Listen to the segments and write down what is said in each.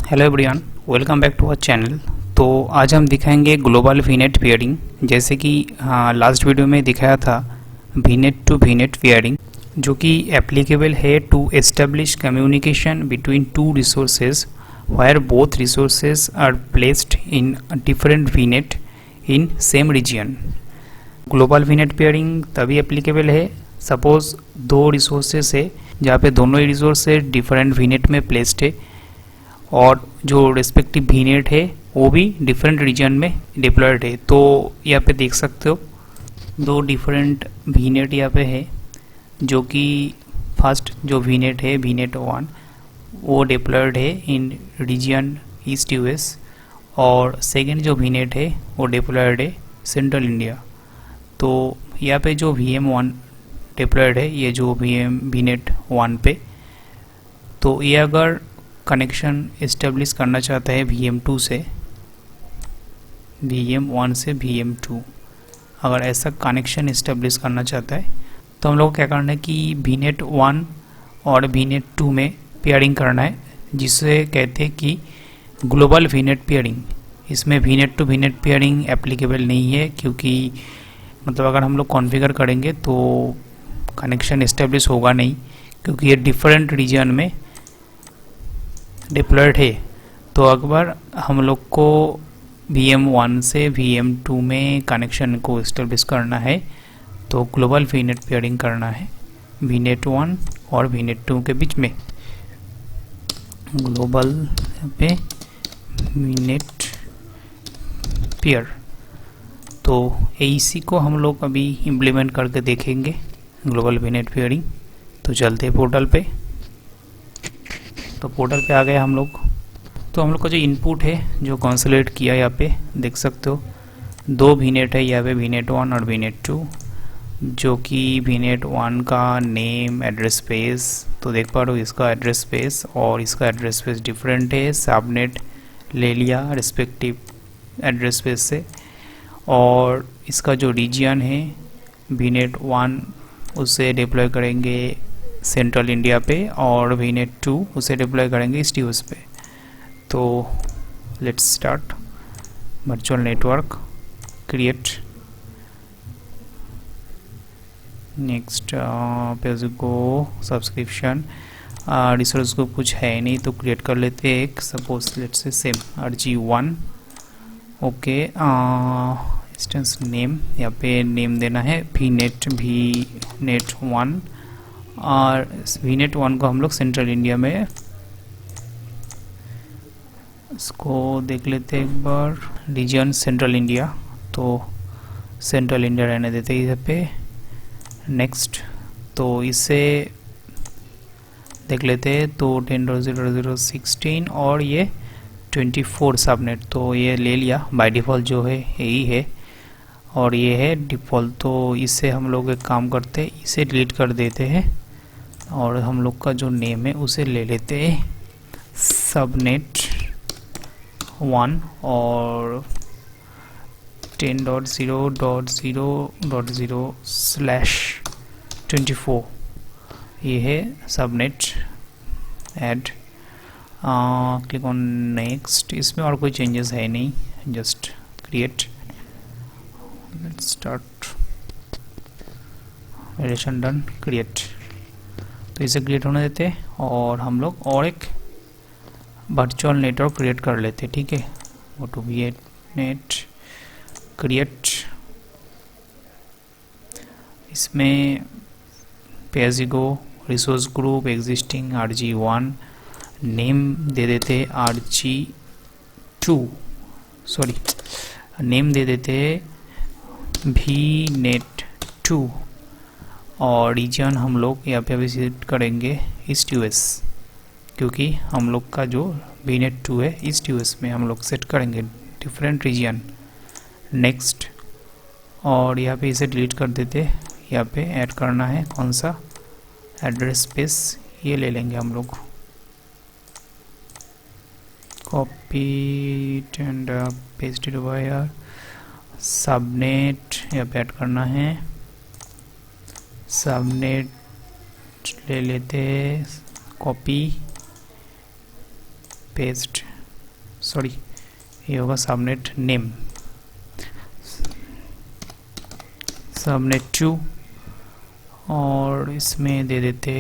Hello everyone, welcome back to our channel. तो आज हम दिखाएंगे ग्लोबल वीनेट पेयरिंग। जैसे कि लास्ट वीडियो में दिखाया था वीनेट टू वीनेट पेयरिंग, जो कि एप्लीकेबल है to establish communication between two resources where both resources are placed in different VNet in same region. Global VNet peering तभी एप्लीकेबल है सपोज दो रिसोर्सेज है जहाँ पे दोनों ही रिसोर्सेज डिफरेंट वीनेट में प्लेस्ड है और जो रिस्पेक्टिव वीनेट है वो भी डिफरेंट रीजन में डिप्लॉयड है। तो यहाँ पे देख सकते हो दो डिफरेंट वीनेट यहाँ पे है, जो कि फर्स्ट जो वीनेट है वीनेट 1 वो डिप्लॉयड है इन रीजन ईस्ट यूएस और सेकेंड जो वीनेट है वो डिप्लॉयड है सेंट्रल इंडिया। तो यहाँ पे जो VM1 डिप्लॉयड है, ये जो वीनेट 1 पे, तो ये अगर कनेक्शन इस्टेब्लिश करना चाहता है VM1 से VM2, अगर ऐसा कनेक्शन इस्टेब्लिश करना चाहता है तो हम लोग को क्या करना है कि वीनेट 1 और वीनेट 2 में पेयरिंग करना है, जिसे कहते हैं कि ग्लोबल वीनेट पेयरिंग। इसमें VNet to VNet peering applicable नहीं है, क्योंकि मतलब अगर हम लोग कॉन्फ़िगर करेंगे तो कनेक्शन इस्टेब्लिश होगा नहीं, क्योंकि ये डिफरेंट रीजन में डिप्लॉयड है। तो अगर हम लोग को VM1 से VM2 में कनेक्शन को इस्टेब्लिश करना है तो ग्लोबल वीनेट पेयरिंग करना है वीनेट 1 और वीनेट 2 के बीच में। ग्लोबल पे वीनेट पेयर, तो इसी को हम लोग अभी इम्प्लीमेंट करके देखेंगे ग्लोबल वीनेट पेयरिंग। तो चलते हैं पोर्टल पे। तो पोर्टल पे आ गए हम लोग। तो हम लोग का जो इनपुट है जो कंसोलिडेट किया, यहाँ पे देख सकते हो दो वीनेट है यहाँ पे, वीनेट 1 और वीनेट 2, जो कि वीनेट 1 का नेम एड्रेस स्पेस, तो देख पा रहे हो इसका एड्रेस स्पेस और इसका एड्रेस स्पेस डिफरेंट है, सबनेट ले लिया रिस्पेक्टिव एड्रेस स्पेस से। और इसका जो रीजन है वीनेट 1 उसे डिप्लॉय करेंगे सेंट्रल इंडिया पे और वीनेट 2 उसे डिप्लॉय करेंगे ईस्ट यूएस पे। तो let's start virtual network create. Next page को सब्सक्रिप्शन रिसोर्स को कुछ है नहीं तो क्रिएट कर लेते हैं एक, suppose let's say same RG1। Okay, instance name यहाँ पे नेम देना है वीनेट 1 और वीनेट 1 को हम लोग सेंट्रल इंडिया में, इसको देख लेते हैं एक बार, रीजन सेंट्रल इंडिया, तो सेंट्रल इंडिया रहने देते हैं यहाँ पे। नेक्स्ट, तो इसे देख लेते हैं, तो 10.0.0.16 और ये 24 सबनेट, तो ये ले लिया बाय डिफ़ॉल्ट, जो है यही है और ये है डिफ़ॉल्ट। तो इससे हम लोग एक काम करते हैं, इसे डिलीट कर देते हैं और हम लोग का जो नेम है उसे ले लेते हैं सबनेट 1 और 10.0.0.0/24, ये है subnet add. Click on next. इसमें और कोई चेंजेस है नहीं, just create. Let's start, variation done, create. तो इसे क्रिएट होने देते हैं और हम लोग और एक वर्चुअल नेटवर्क क्रिएट कर लेते हैं, ठीक है। वो टू वीनेट क्रिएट। इसमें पेजिगो resource group existing RG1, name दे देते RG2, सॉरी नेम दे देते वीनेट 2 और रीजन हम लोग यहाँ पे विजिट करेंगे ईस्ट यूएस, क्योंकि हम लोग का जो वीनेट 2 है ईस्ट यूएस में हम लोग सेट करेंगे डिफरेंट रीजन। नेक्स्ट, और यहाँ पे इसे डिलीट कर देते, यहाँ पे ऐड करना है कौन सा एड्रेस स्पेस, ये ले लेंगे हम लोग, copy and paste it over here. Subnet यहाँ पे ऐड करना है, सबनेट ले लेते, कॉपी पेस्ट सॉरी ये होगा सबनेट नेम, सबनेट 2, और इसमें दे देते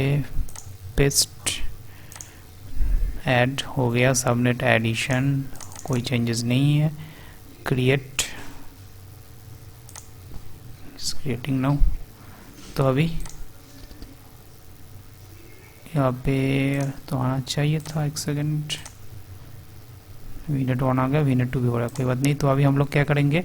पेस्ट, ऐड हो गया सबनेट एडिशन, कोई चेंजेस नहीं है। Create, creating now. तो अभी यहाँ पे तो आना चाहिए था, एक सेकेंड, वीनेट 1 आ गया, वीनेट 2 भी हो रहा है, कोई बात नहीं। तो अभी हम लोग क्या करेंगे,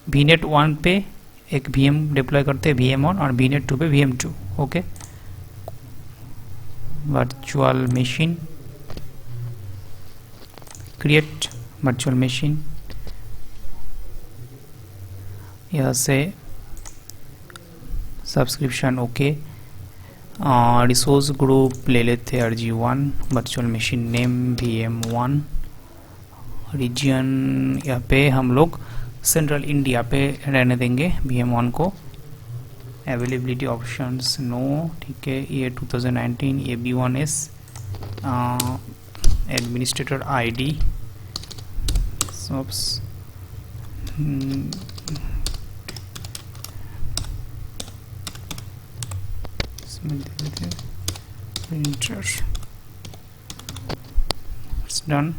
वीनेट 1 पे एक VM डिप्लॉय करते हैं, VM1, और वीनेट 2 पे VM2। Okay, virtual machine, create virtual machine, यहाँ से सब्सक्रिप्शन ओके, रिसोर्स ग्रुप ले लेते हैं RG1, virtual machine name VM1, reason यहाँ पे हम लोग सेंट्रल इंडिया पे रहने देंगे VM1 को। अवेलेबिलिटी ऑप्शंस नो, ठीक है। ये 2019 AB1S, एडमिनिस्ट्रेटर ID, सॉप्स, इसमें दे देते प्रिंटर, इट्स डन।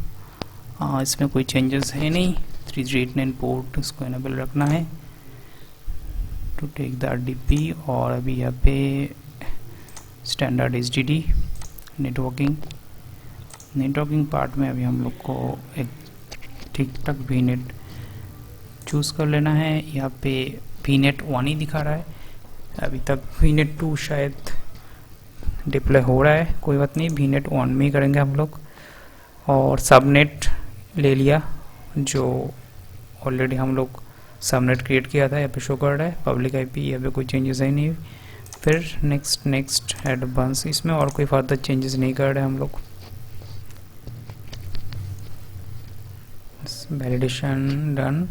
इसमें कोई चेंजेस है नहीं। 3389 पोर्ट इसको एनेबल रखना है टू टेक द RDP, और अभी यहाँ पे स्टैंडर्ड HDD नेटवर्किंग पार्ट में अभी हम लोग को एक ठीक ठाक VNet चूज़ कर लेना है। यहाँ पे VNet 1 ही दिखा रहा है, अभी तक VNet 2 शायद डिप्लॉय हो रहा है, कोई बात नहीं, VNet 1 में ही करेंगे हम लोग। और सबनेट ले लिया, जो ऑलरेडी हम लोग सबनेट क्रिएट किया था, यहाँ पे शो कर रहा है पब्लिक IP, यहाँ पे कोई चेंजेस है नहीं। फिर नेक्स्ट एडवांस, इसमें और कोई फर्दर चेंजेस नहीं कर रहे हम लोग। वैलिडेशन डन,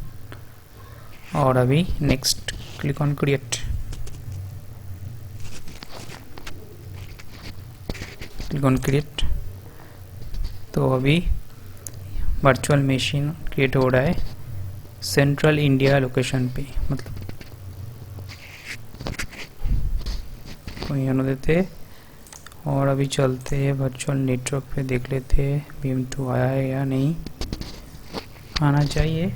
और अभी next click on create, click on create. तो अभी वर्चुअल मशीन क्रिएट हो रहा है सेंट्रल इंडिया लोकेशन पे, मतलब तो यहाँ देते, और अभी चलते हैं वर्चुअल नेटवर्क पे, देख लेते हैं VM2 आया है या नहीं, आना चाहिए।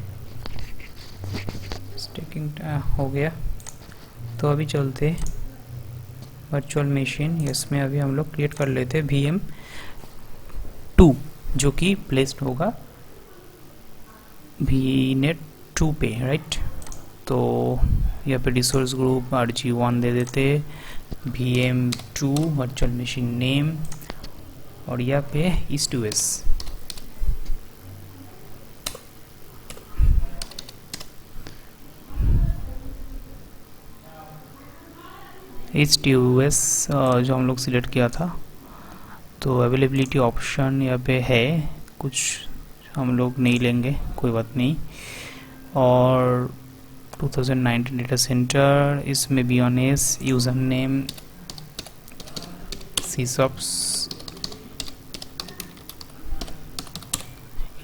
स्टेकिंग हो गया। तो अभी चलते वर्चुअल मशीन, इसमें अभी हम लोग क्रिएट कर लेते VM2, जो कि प्लेस्ड होगा VNet 2 पे, राइट। तो यहाँ पे रिसोर्स ग्रुप RG1 दे देते, VM2 वर्चुअल मशीन नेम, और यहाँ पे East2S। East2S जो हम लोग सिलेक्ट किया था। तो अवेलेबिलिटी ऑप्शन यहाँ पे है, कुछ हम लोग नहीं लेंगे, कोई बात नहीं। और 2019 डेटा सेंटर, इसमें B1S, यूज़र नेम CSOPS,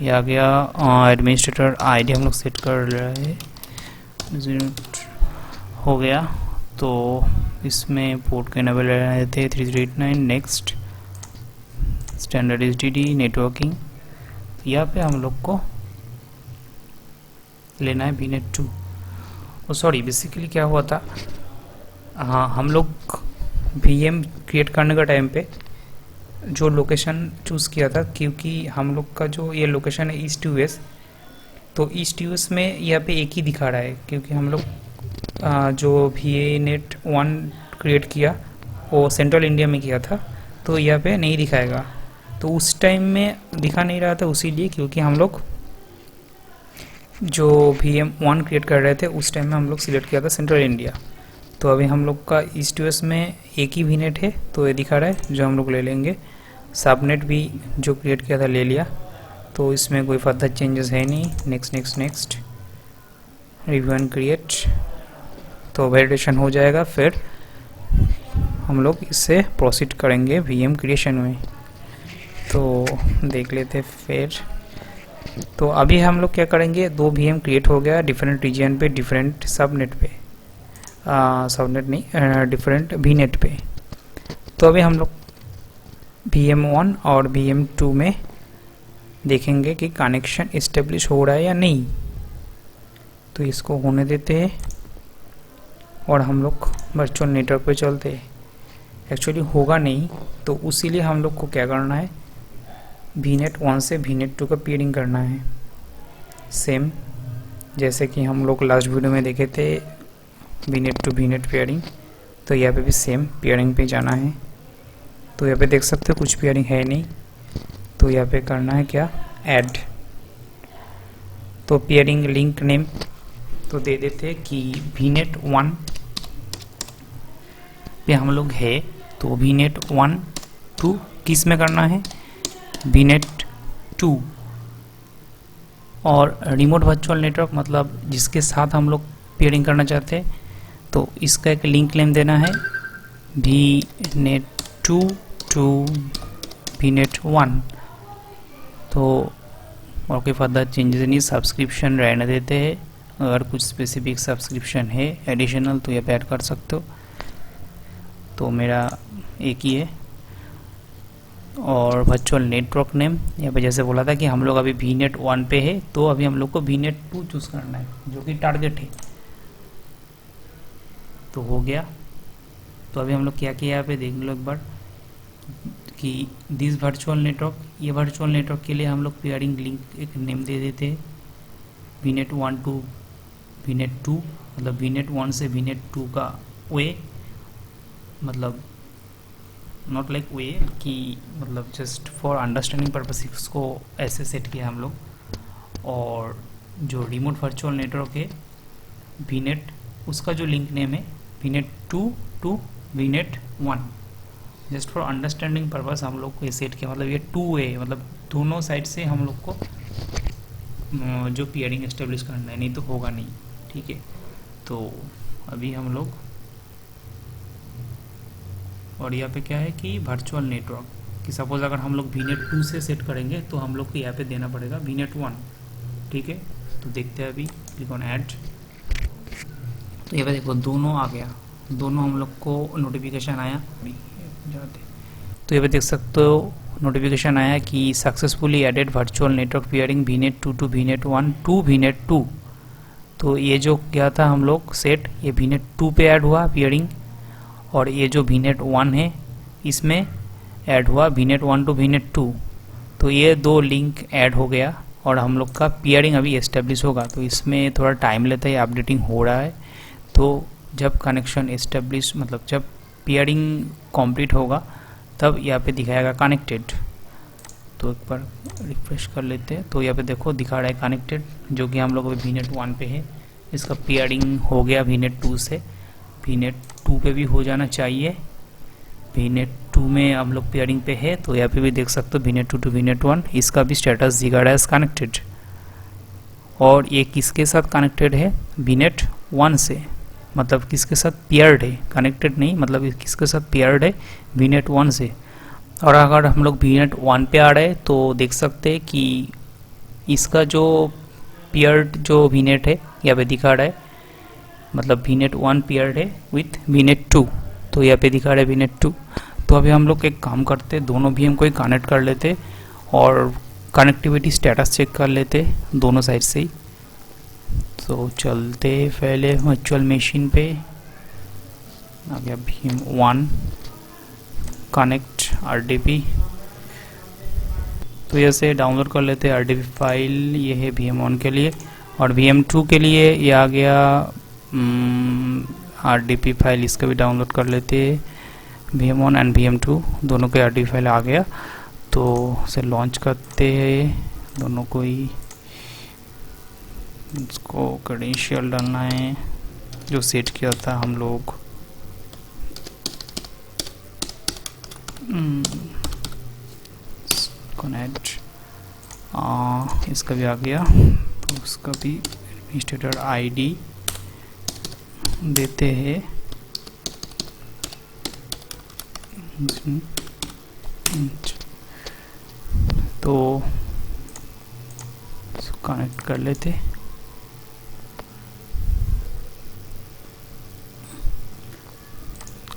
ये आ गया। एडमिनिस्ट्रेटर ID हम लोग सेट कर रहे हैं, हो गया। तो इसमें पोर्ट को इनेबल रहने देते 3389, नेक्स्ट, स्टैंडर्ड HDD नेटवर्किंग। यहाँ पे हम लोग को लेना है VNet 2। सॉरी, बेसिकली क्या हुआ था, हाँ, हम लोग VM क्रिएट करने का टाइम पे जो लोकेशन चूज़ किया था, क्योंकि हम लोग का जो ये लोकेशन है East2S, तो East2S में यहाँ पे एक ही दिखा रहा है, क्योंकि हम लोग जो VNet 1 क्रिएट किया वो सेंट्रल इंडिया में किया था, तो यहाँ पे नहीं दिखाएगा। तो उस टाइम में दिखा नहीं रहा था, उसीलिए, क्योंकि हम लोग जो VM1 क्रिएट कर रहे थे उस टाइम में हम लोग सिलेक्ट किया था सेंट्रल इंडिया। तो अभी हम लोग का East2S में एक ही VNet है, तो ये दिखा रहा है, जो हम लोग ले लेंगे। सबनेट भी जो क्रिएट किया था ले लिया, तो इसमें कोई फर्दर चेंजेस है नहीं। नेक्स्ट रिव्यू एंड क्रिएट, तो वैलिडेशन हो जाएगा, फिर हम लोग इससे प्रोसीड करेंगे VM क्रिएशन में। तो देख लेते फिर। तो अभी हम लोग क्या करेंगे, 2 VM क्रिएट हो गया डिफरेंट रीजन पे, डिफरेंट सबनेट पे, सबनेट नहीं, डिफरेंट VNet पे। तो अभी हम लोग VM1 और VM2 में देखेंगे कि कनेक्शन इस्टेब्लिश हो रहा है या नहीं। तो इसको होने देते हैं और हम लोग वर्चुअल नेटवर्क पे चलते हैं। एक्चुअली होगा नहीं, तो उसीलिए हम लोग को क्या करना है, VNet 1 से VNet 2 का पेयरिंग करना है। सेम जैसे कि हम लोग लास्ट वीडियो में देखे थे VNet to VNet पेयरिंग, तो यहाँ पे भी सेम पेयरिंग पे जाना है। तो यहाँ पे देख सकते हो कुछ पेयरिंग है नहीं, तो यहाँ पे करना है क्या, ऐड। तो पेयरिंग लिंक नेम तो दे देते कि VNet 1 पे हम लोग है, तो VNet 1 2 किस में करना है, VNet 2। और रिमोट वर्चुअल नेटवर्क मतलब जिसके साथ हम लोग पेयरिंग करना चाहते हैं, तो इसका एक लिंक नेम देना है VNet 2 to VNet 1। तो और कोई फर्दर चेंजेस नहीं, सब्सक्रिप्शन रहने देते हैं। अगर कुछ स्पेसिफिक सब्सक्रिप्शन है एडिशनल तो ये पे ऐड कर सकते हो। तो मेरा एक ही है। और वर्चुअल नेटवर्क नेम यहाँ पे जैसे बोला था कि हम लोग अभी VNet 1 पे है, तो अभी हम लोग को VNet 2 चूज़ करना है जो कि टारगेट है। तो हो गया। तो अभी हम लोग क्या किया, यहाँ पे देख लो एक बार कि दिस वर्चुअल नेटवर्क, ये वर्चुअल नेटवर्क के लिए हम लोग पेयरिंग लिंक एक नेम दे देते हैं VNet 1 to VNet 2, मतलब VNet 1 से VNet 2 का वे, मतलब नॉट लाइक वे कि मतलब जस्ट फॉर अंडरस्टैंडिंग पर्पस इसको ऐसे सेट किया हम लोग। और जो रिमोट वर्चुअल नेटवर्क है VNet, उसका जो लिंक नेम है VNet 2 to VNet 1, just for understanding purpose हम लोग को ये सेट किया। मतलब ये 2 वे, मतलब दोनों साइड से हम लोग को जो पेयरिंग एस्टेब्लिश करना है, नहीं तो होगा नहीं। ठीक है, तो अभी हम लोग, और यहाँ पे क्या है कि वर्चुअल नेटवर्क कि सपोज अगर हम लोग VNet 2 से सेट करेंगे तो हम लोग को यहाँ पे देना पड़ेगा VNet 1। ठीक है, तो देखते हैं अभी, क्लिक ऑन ऐड। तो यहाँ पे देखो दोनों आ गया, दोनों हम लोग को नोटिफिकेशन आया। तो यहाँ पे देख सकते हो नोटिफिकेशन आया कि successfully added virtual network peering VNet 2 to VNet 1 to VNet 2। तो ये जो क्या था हम लोग सेट, ये VNet 2 पे ऐड हुआ पेयरिंग, और ये जो VNet 1 है इसमें ऐड हुआ VNet 1 to VNet 2। तो ये 2 लिंक ऐड हो गया और हम लोग का पेयरिंग अभी एस्टेब्लिश होगा। तो इसमें थोड़ा टाइम लेता है, अपडेटिंग हो रहा है। तो जब कनेक्शन एस्टेब्लिश, मतलब जब पेयरिंग कंप्लीट होगा तब यहाँ पे दिखाएगा कनेक्टेड। तो एक बार रिफ्रेश कर लेते हैं, तो यहाँ पे देखो दिखा रहा है कनेक्टेड, जो कि हम लोग अभी VNet 1 पे है। इसका पेयरिंग हो गया VNet 2 से, VNet 2 पे भी हो जाना चाहिए। VNet 2 में हम लोग पेयरिंग पे है, तो यहाँ पे भी देख सकते हो VNet 2 to VNet 1, इसका भी स्टेटस दिखा रहा है कनेक्टेड। और ये किसके साथ कनेक्टेड है, VNet 1 से, मतलब किसके साथ पेयर्ड है, कनेक्टेड नहीं, मतलब किसके साथ पेयर्ड है, VNet 1 से। और अगर हम लोग VNet 1 पे आ रहे हैं तो देख सकते हैं कि इसका जो पेयर्ड जो VNet है यहाँ पे दिखा रहा है, मतलब VNet 1 पेयर्ड है विथ VNet 2, तो यहाँ पे दिखा रहा है VNet 2। तो अभी हम लोग एक काम करते, दोनों VM को ही कनेक्ट कर लेते और कनेक्टिविटी स्टेटस चेक कर लेते दोनों साइड से ही। तो चलते पहले वर्चुअल मशीन पे, आ गया VM1 कनेक्ट RDP। तो ऐसे डाउनलोड कर लेते हैं RDP फाइल, ये है VM1 के लिए। और VM2 के लिए ये आ गया RDP फाइल, इसका भी डाउनलोड कर लेते हैं। VM1 एंड VM2 दोनों के RDP फाइल आ गया। तो उसे लॉन्च करते हैं दोनों को ही। इसको क्रेडेंशियल डालना है जो सेट किया था हम लोग। कनेक्ट, इसका भी आ गया, तो उसका भी एडमिनिस्ट्रेटर ID देते हैं। तो कनेक्ट कर लेते।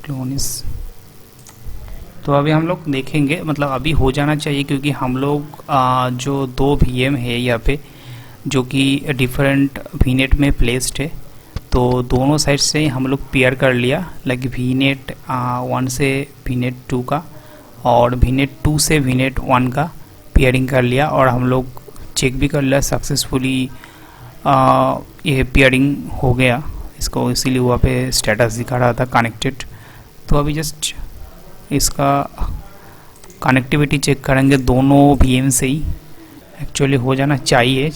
क्लोनिस तो अभी हम लोग देखेंगे, मतलब अभी हो जाना चाहिए, क्योंकि हम लोग जो दो VM है यहाँ पे जो कि डिफरेंट VNet में प्लेस्ड है, तो दोनों साइड से हम लोग पेयर कर लिया, लाइक VNet 1 से VNet 2 का और VNet 2 से VNet 1 का पेयरिंग कर लिया। और हम लोग चेक भी कर लिया सक्सेसफुली ये पेयरिंग हो गया इसको, इसीलिए वहाँ पे स्टेटस दिखा रहा था कनेक्टेड। तो अभी जस्ट इसका कनेक्टिविटी चेक करेंगे, दोनों VM से ही एक्चुअली हो जाना चाहिए।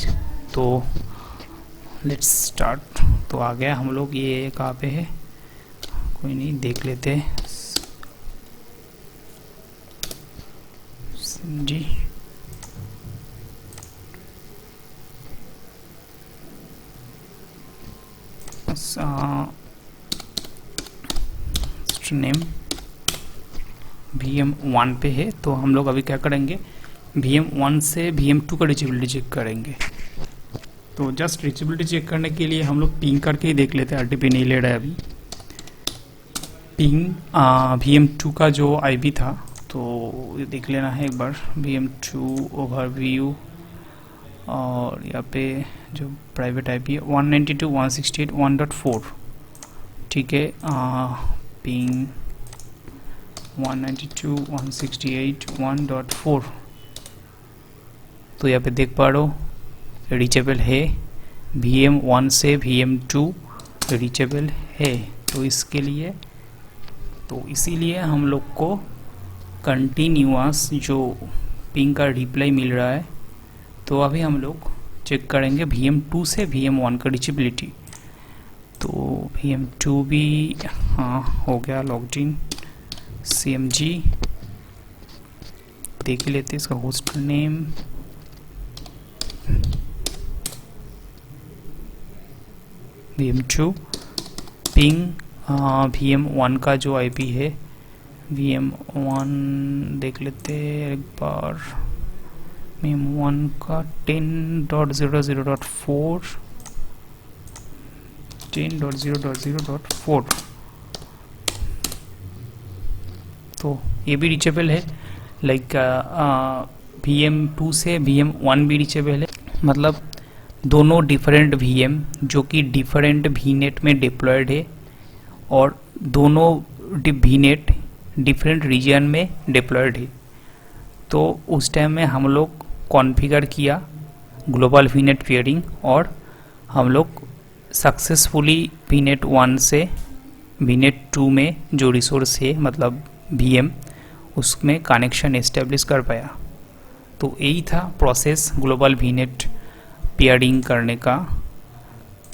तो लेट्स स्टार्ट। तो आ गया हम लोग, ये कहाँ पे है कोई नहीं, देख लेते हैं जी। नेम VM 1 पे है, तो हम लोग अभी क्या करेंगे, VM 1 से VM 2 का रीचेबिलिटी चेक करेंगे। तो जस्ट रीचेबिलिटी चेक करने के लिए हम लोग पिंग करके ही देख लेते हैं, RTP नहीं ले रहा है अभी। पिंग VM 2 का जो IP था तो ये देख लेना है एक बार, VM 2 ओवरव्यू, और यहाँ पे जो प्राइवेट IP है 192.168.1.4, ठीक है। पिंग 192.168.1.4, तो यहाँ पे देख पा रहे हो रीचेबल है, VM 1 से VM 2 रीचेबल है। तो इसके लिए, तो इसीलिए हम लोग को कंटिन्यूअस जो पिंग का रिप्लाई मिल रहा है। तो अभी हम लोग चेक करेंगे VM 2 से VM 1 का रीचेबिलिटी। तो VM 2 भी हाँ हो गया लॉग्ड इन, CMG देख लेते इसका host name, VM 2 ping VM 1 का जो IP है, VM 1 देख लेते एक बार, VM 1 का 10.0.0.4 10.0.0.4, तो ये भी रीचेबल है। लाइक VM 2 से VM 1 भी रीचेबल है, मतलब दोनों डिफरेंट VM जो कि डिफरेंट VNet में डिप्लॉयड है, और दोनों VNet डिफरेंट रीजन में डिप्लॉयड है। तो उस टाइम में हम लोग कॉन्फ़िगर किया ग्लोबल VNet पेयरिंग, और हम लोग सक्सेसफुली VNet 1 से VNet 2 में जो रिसोर्स है, मतलब VM, उसमें कनेक्शन एस्टेब्लिश कर पाया। तो यही था प्रोसेस ग्लोबल VNet पेयरिंग करने का।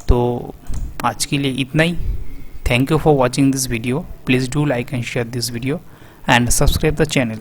तो आज के लिए इतना ही। Thank you for watching this video. Please do like and share this video and subscribe the channel.